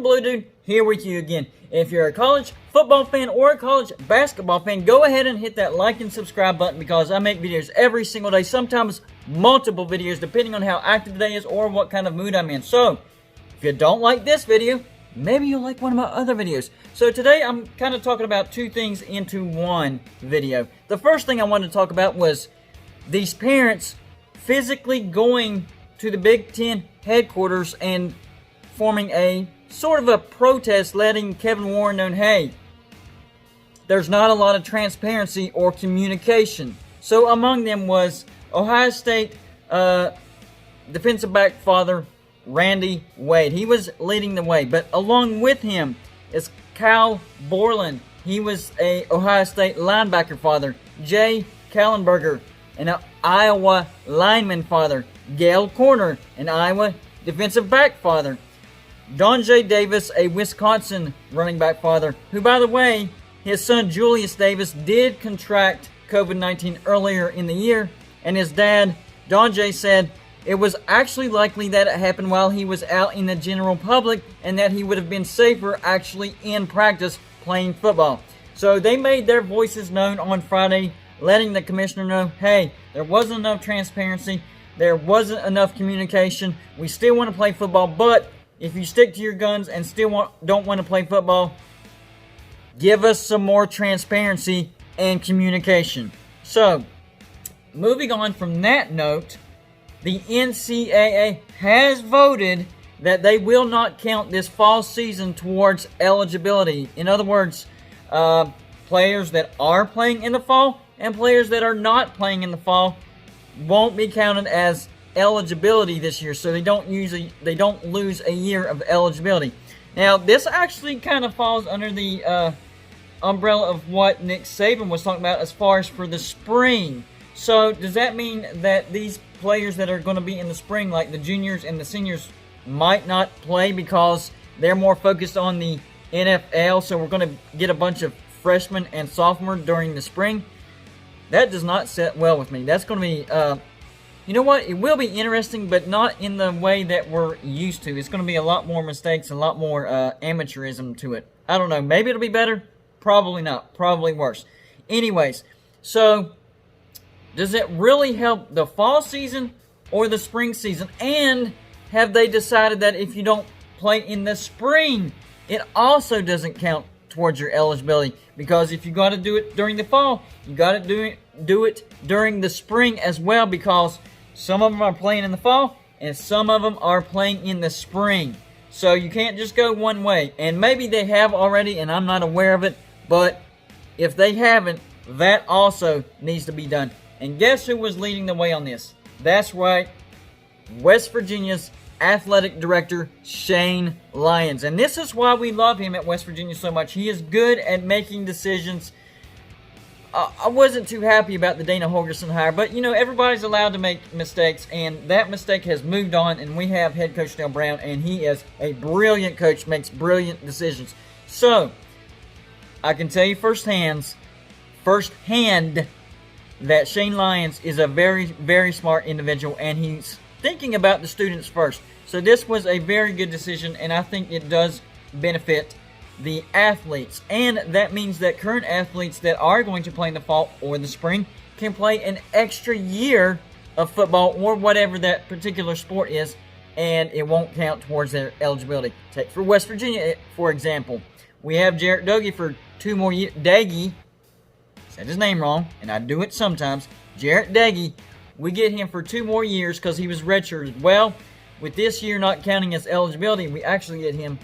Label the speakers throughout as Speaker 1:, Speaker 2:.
Speaker 1: Gentleman Blue Dude here with you again. If you're a college football fan or a college basketball fan, go ahead and hit that like and subscribe button because I make videos every single day, sometimes multiple videos depending on how active the day is or what kind of mood I'm in. So, if you don't like this video, maybe you'll like one of my other videos. So today I'm kind of talking about two things into one video. The first thing I wanted to talk about was these parents physically going to the Big Ten headquarters and forming a sort of a protest, letting Kevin Warren know, hey, there's not a lot of transparency or communication. So among them was Ohio State defensive back father Randy Wade. He was leading the way, but along with him is Kyle Borland. He was a Ohio State linebacker father. Jay Kallenberger, an Iowa lineman father. Gail Corner, an Iowa defensive back father. Donjay Davis, a Wisconsin running back father, who, by the way, his son Julius Davis did contract COVID-19 earlier in the year, and his dad, Donjay, said it was actually likely that it happened while he was out in the general public and that he would have been safer actually in practice playing football. So they made their voices known on Friday, letting the commissioner know, hey, there wasn't enough transparency. There wasn't enough communication. We still want to play football, but if you stick to your guns and still don't want to play football, give us some more transparency and communication. So, moving on from that note, the NCAA has voted that they will not count this fall season towards eligibility. In other words, players that are playing in the fall and players that are not playing in the fall won't be counted as eligibility this year, so they don't lose a year of eligibility. Now, this actually kind of falls under the umbrella of what Nick Saban was talking about as far as for the spring. So, does that mean that these players that are going to be in the spring, like the juniors and the seniors, might not play because they're more focused on the NFL, so we're going to get a bunch of freshmen and sophomores during the spring? That does not sit well with me. That's going to be, you know what? It will be interesting, but not in the way that we're used to. It's going to be a lot more mistakes, a lot more amateurism to it. I don't know. Maybe it'll be better. Probably not. Probably worse. Anyways, so does it really help the fall season or the spring season? And have they decided that if you don't play in the spring, it also doesn't count towards your eligibility? Because if you got to do it during the fall, you got to do it during the spring as well, because some of them are playing in the fall and some of them are playing in the spring. So you can't just go one way. And maybe they have already and I'm not aware of it, but if they haven't, that also needs to be done. And guess who was leading the way on this? That's right, West Virginia's athletic director, Shane Lyons. And this is why we love him at West Virginia so much. He is good at making decisions. I wasn't too happy about the Dana Holgorsen hire, but, you know, everybody's allowed to make mistakes, and that mistake has moved on, and we have head coach Dale Brown, and he is a brilliant coach, makes brilliant decisions. So, I can tell you firsthand that Shane Lyons is a very, very smart individual, and he's thinking about the students first. So this was a very good decision, and I think it does benefit the athletes. And that means that current athletes that are going to play in the fall or the spring can play an extra year of football or whatever that particular sport is, and it won't count towards their eligibility. Take for West Virginia, for example. We have Jarret Doege for 2 more years. Doege, said his name wrong, and I do it sometimes. Jarret Doege, we get him for 2 more years because he was redshirted. Well, with this year not counting as eligibility, we actually get him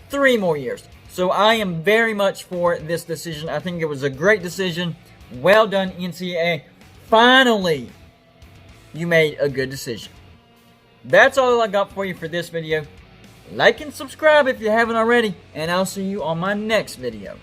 Speaker 1: 3 more years. So I am very much for this decision. I think it was a great decision. Well done, NCAA. Finally, you made a good decision. That's all I got for you for this video. Like and subscribe if you haven't already, and I'll see you on my next video.